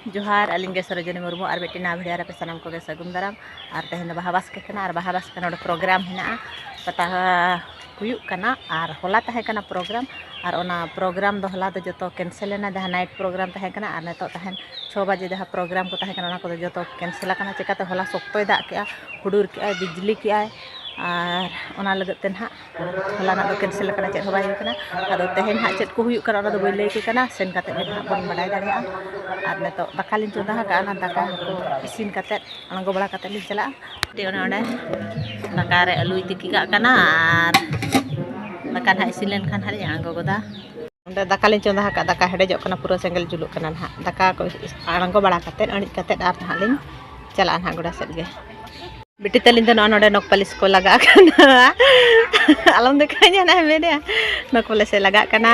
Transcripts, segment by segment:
जोहार अलिंग सरोजनी मुर्मू और बेटी ना भिडिया पे सामान को सगुन दाराम और तेहन बाहा बास्के और बाहा बास्के नोड प्रोग्राम हेना पता हुयुक कना और होला तहे कना प्रोग्राम और ओना प्रोग्राम दो होला दो जतो कैंसिल ना जहाँ नाइट प्रोग्राम तहे कना और नितो तहन 6 बजे जहाँ प्रोग्राम को तहे कना ओना को जतो कैंसिल कना चिकाते होला सोक्तोय दाग के हुडूर के बिजली के और ओना लगते ना होला ना कैंसिल कना चेक होबाय कना आदो तेहन हा चेक को हुयुक कना ओना दो बय लay के कना सेन काते ना बन बडाय दाड़िया और नितो दाका लिन चोंदा का ना दाका को इसिन काते अणगो बड़ा काते लिन चला ती ओने ओने दाका रे आलू तिकी का कना और दाका ना इसिन लेन खान हाली अणगो गोदा ओंडे दाका लिन चोंदा का दाका हेडेजो कना पूरा सेंगल जुलुक कना ना दाका को अणगो बड़ा काते अणि काते और ना लिन चला ना गोड़ा सेट गे बेटी तलिन तो नोडे नक पालिश को लगा आलम देखाया ना मेरे नक पालिश लगा कना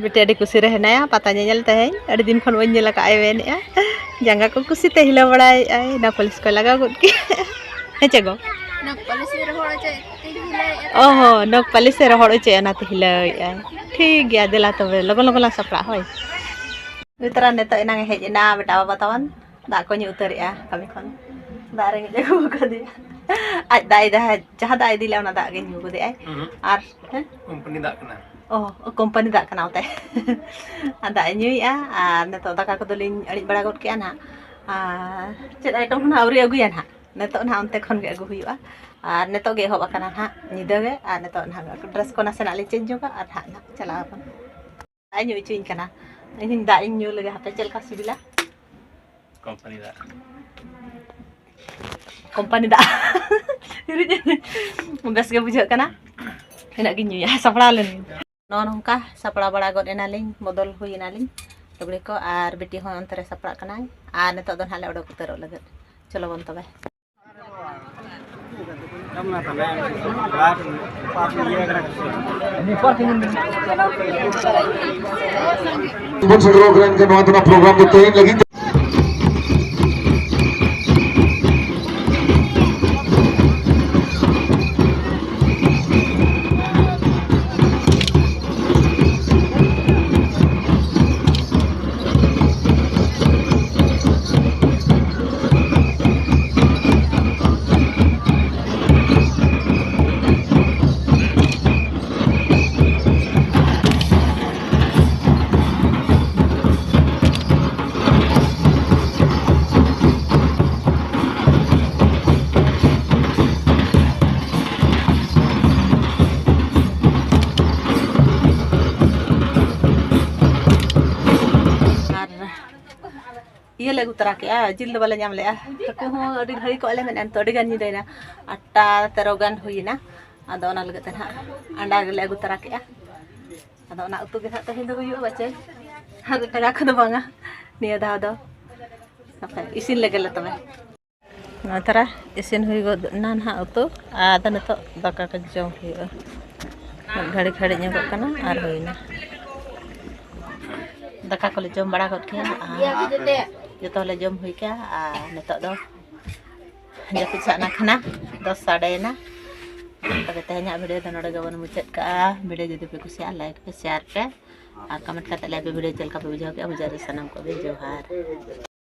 बेटी अड़ी कुसी रे हेनाया पता नेल तेहें अड़ी दिन खन बन नेल का वेने जांगा को कुसी ते हिला बड़ाय नक पालिश को लगा गुड के हेचे गो नक पालिश रे रोहड़ चे ते हिला ओहो नक पालिश रे रोहड़ चे ना ते हिला ठीक गया दिला तो लगन लगन सपड़ा होय उतरा ने तो इना हेज ना बेटा बाबा तवन दा को नी उतरिया कमी खन दारे गे को कदी आज दाई दा जहां दाई दिला ना दा गे न्यू को दे आर कंपनी दा कना ओ कंपनी दा कना उते आदा न्यूया आर ने तो दाका को दोलिन अड़ी बड़ा गट के ना चेत आइटम ना औरी अगुया ना ने तो ना उनते खन गे अगु हुआ और ने तो गे होबा कना ना निदा गे आर ने तो ना ड्रेस को ना से ना ले चेंज जोगा आर ना चला अपन आई न्यू चुइन कना इन दा इन न्यू लगे हापे चल का सिबिला कंपनी दा बस के बुझे कना हेना गिन न्यूया सपड़ा लेन नो नोंका सपड़ा बड़ा गड एनालिन बदल हुइनालिन लुगड़ी को और बेटी हो अंतरे सपड़ा कना और नितो दन हाले ओडक उतरो लगे चलो बन तबे प्रोग्राम देते ही लगी ये ले उतरा के जिल दो बाले नाम ले को हो अडी घड़ी को ले मेन तो अडी गान नि देना 8-13 गान हुइना आदो ना लगते ना अंडा ले उतरा के आदो ना उतु के था तहिन दो हुइयो बच्चे हर टका खद बांगा निया दा दो सफा इसिन लगेला तबे नतरा इसिन हुइ गो ना ना उतु आदा न तो दाका का जम हुइयो घड़ी खड़ी ᱧᱚᱜ कना और हुइना दाका को ले जम बड़ा गट के जो ले जम हुई क्या नितो दो जपि साना खाना 10 साढ़े ना तबे तेहना वीडियो दो नोडे गबन मुचाद का वीडियो जदि पे कुसिया लाइक पे शेयर पे और कमेंट करते ले वीडियो चल का पे बुझाओ के बुझारी सनम को भी जोहार।